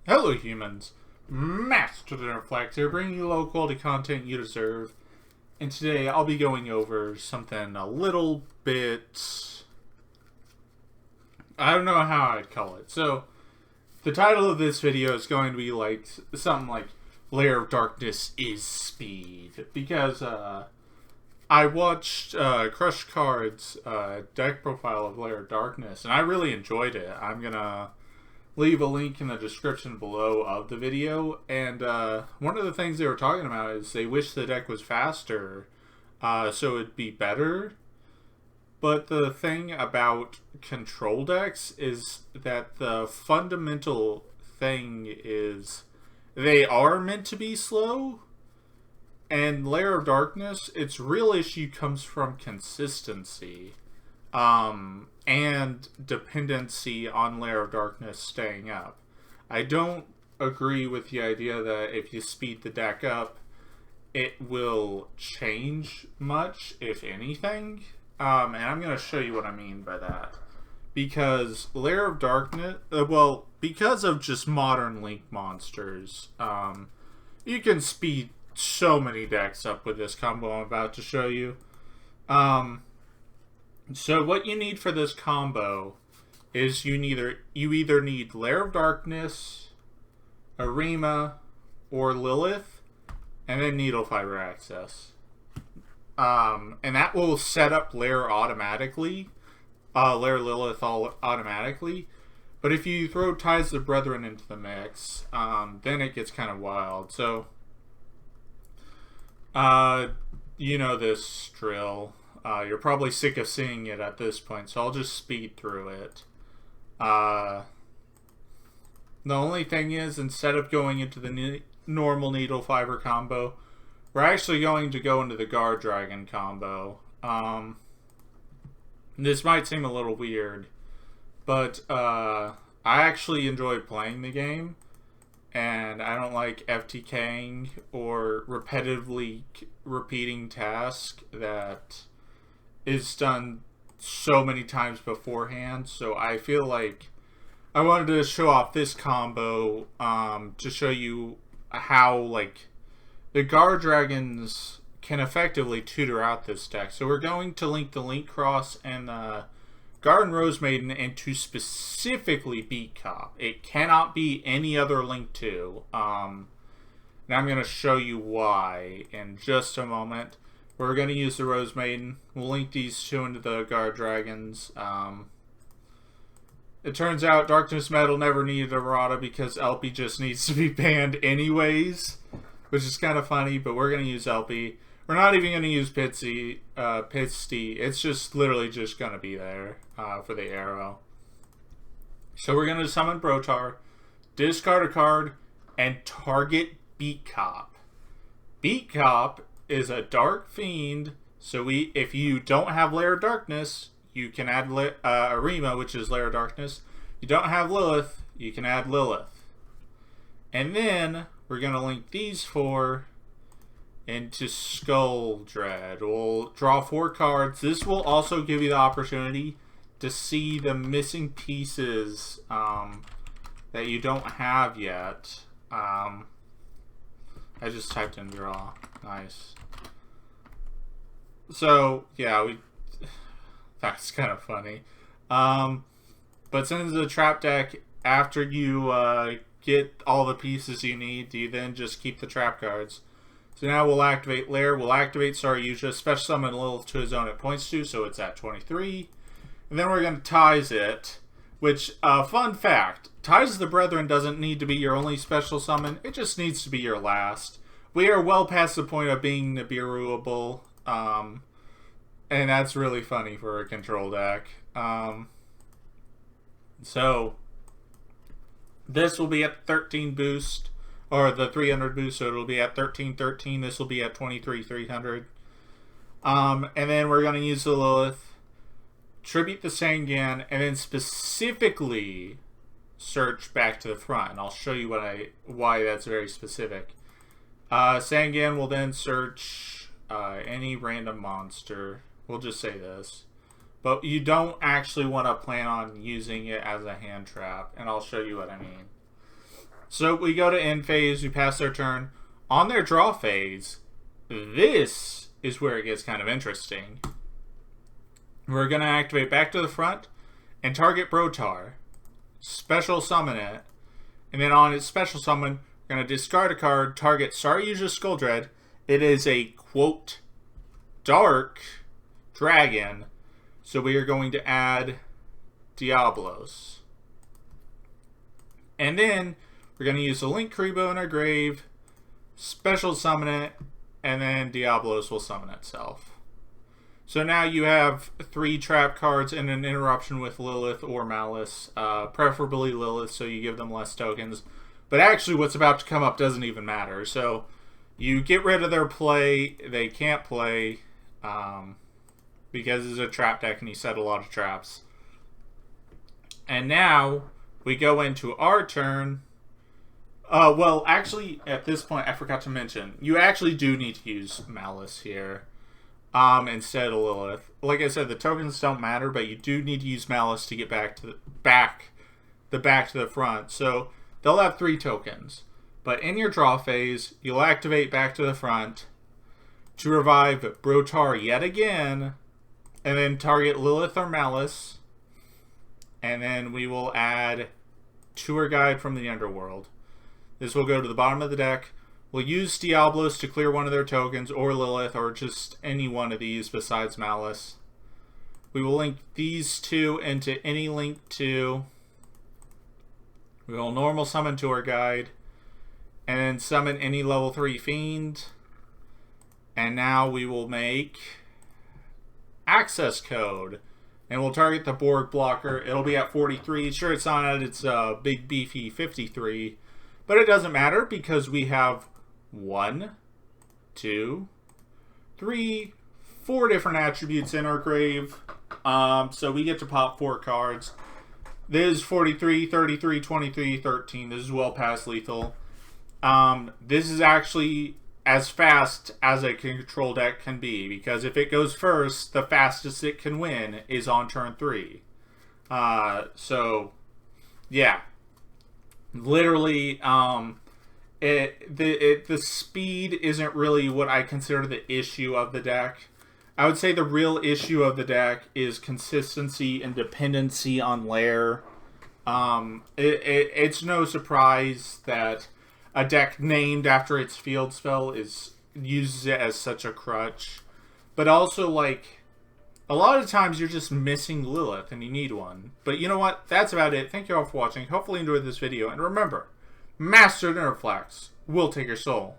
Hello humans, Master the Reflect here, bringing you low quality content you deserve. And today I'll be going over something a little bit, I don't know how I'd call it. So, the title of this video is going to be like, something like, Lair of Darkness is Speed. Because, I watched Crush Card's deck profile of Lair of Darkness, and I really enjoyed it. I'm gonna leave a link in the description below of the video, and one of the things they were talking about is they wish the deck was faster so it'd be better. But the thing about control decks is that the fundamental thing is they are meant to be slow, and Lair of Darkness, its real issue comes from consistency. And dependency on Lair of Darkness staying up. I don't agree with the idea that if you speed the deck up, it will change much, if anything. And I'm going to show you what I mean by that. Because Lair of Darkness, because of just modern Link monsters, you can speed so many decks up with this combo I'm about to show you. So what you need for this combo is you either need Lair of Darkness, Arima, or Lilith, and then Needle Fiber Access. And that will set up Lair automatically, Lair Lilith automatically. But if you throw Ties the Brethren into the mix, then it gets kind of wild. So, you know this drill. You're probably sick of seeing it at this point, so I'll just speed through it. The only thing is, instead of going into the normal Needle Fiber combo, we're actually going to go into the Guard Dragon combo. This might seem a little weird, but I actually enjoy playing the game, and I don't like FTKing or repetitively repeating tasks that is done so many times beforehand. So I feel like I wanted to show off this combo to show you how like the Guard Dragons can effectively tutor out this deck. So we're going to link the Link Cross and the Garden Rose Maiden into specifically beat Cop. It cannot be any other Link 2. And I'm going to show you why in just a moment. We're going to use the Rose Maiden. We'll link these two into the Guard Dragons. It turns out Darkness Metal never needed a Rada because LP just needs to be banned anyways, which is kind of funny, but we're going to use LP. We're not even going to use Pitsy. It's just literally just going to be there for the arrow. So we're going to summon Brotar, discard a card, and target Beat Cop. Beat Cop is a Dark Fiend, so if you don't have Lair of Darkness, you can add Arima, which is Lair of Darkness. You don't have Lilith, you can add Lilith. And then we're going to link these four into Skull Dread. We'll draw 4 cards. This will also give you the opportunity to see the missing pieces that you don't have yet. I just typed in draw. Nice. So, yeah, that's kind of funny. But since it's a trap deck, after you get all the pieces you need, you then just keep the trap cards. So now we'll activate Lair, we'll activate Yugioh, special summon Lilith to a zone it points to, so it's at 23. And then we're going to Ties it, which, fun fact, Ties the Brethren doesn't need to be your only special summon, it just needs to be your last. We are well past the point of being Nibiruable, and that's really funny for a control deck. So, this will be at 13 boost, or the 300 boost, so it'll be at 1313. This will be at 23,300. And then we're going to use the Lilith, tribute the Sangan, and then specifically search back to the front. And I'll show you why that's very specific. Sangan will then search any random monster. We'll just say this. But you don't actually want to plan on using it as a hand trap, and I'll show you what I mean. So we go to end phase, we pass their turn. On their draw phase, this is where it gets kind of interesting. We're going to activate back to the front and target Brotar. Special summon it. And then on its special summon, we're going to discard a card, target Saryuja Skuldred. It is a, quote, dark dragon. So we are going to add Diablos. And then we're going to use the Link Kuriboh in our grave, special summon it, and then Diablos will summon itself. So now you have 3 trap cards and an interruption with Lilith or Malice, preferably Lilith, so you give them less tokens. But actually what's about to come up doesn't even matter. So you get rid of their play, they can't play, because it's a trap deck and you set a lot of traps. And now we go into our turn. Well, actually, at this point, I forgot to mention, you actually do need to use Malice here. Instead of Lilith. Like I said, the tokens don't matter, but you do need to use Malice to get back to the back to the front. So they'll have 3 tokens. But in your draw phase, you'll activate back to the front to revive Brotar yet again, and then target Lilith or Malice. And then we will add Tour Guide from the Underworld. This will go to the bottom of the deck. We'll use Diablos to clear one of their tokens, or Lilith, or just any one of these besides Malice. We will link these 2 into any link 2. We will normal summon Tour Guide, and then summon any level 3 Fiend. And now we will make Access Code. And we'll target the Borg blocker. It'll be at 43. Sure, it's not at its big beefy 53. But it doesn't matter because we have 1, 2, 3, 4 different attributes in our grave. So we get to pop 4 cards. This is 43, 33, 23, 13. This is well past lethal. This is actually as fast as a control deck can be, because if it goes first, the fastest it can win is on turn 3. So, yeah. Literally, the speed isn't really what I consider the issue of the deck. I would say the real issue of the deck is consistency and dependency on Lair. It's no surprise that a deck named after its field spell uses it as such a crutch. But also, like, a lot of times you're just missing Lilith and you need one. But you know what? That's about it. Thank you all for watching. Hopefully you enjoyed this video. And remember, Master Nerflax will take your soul.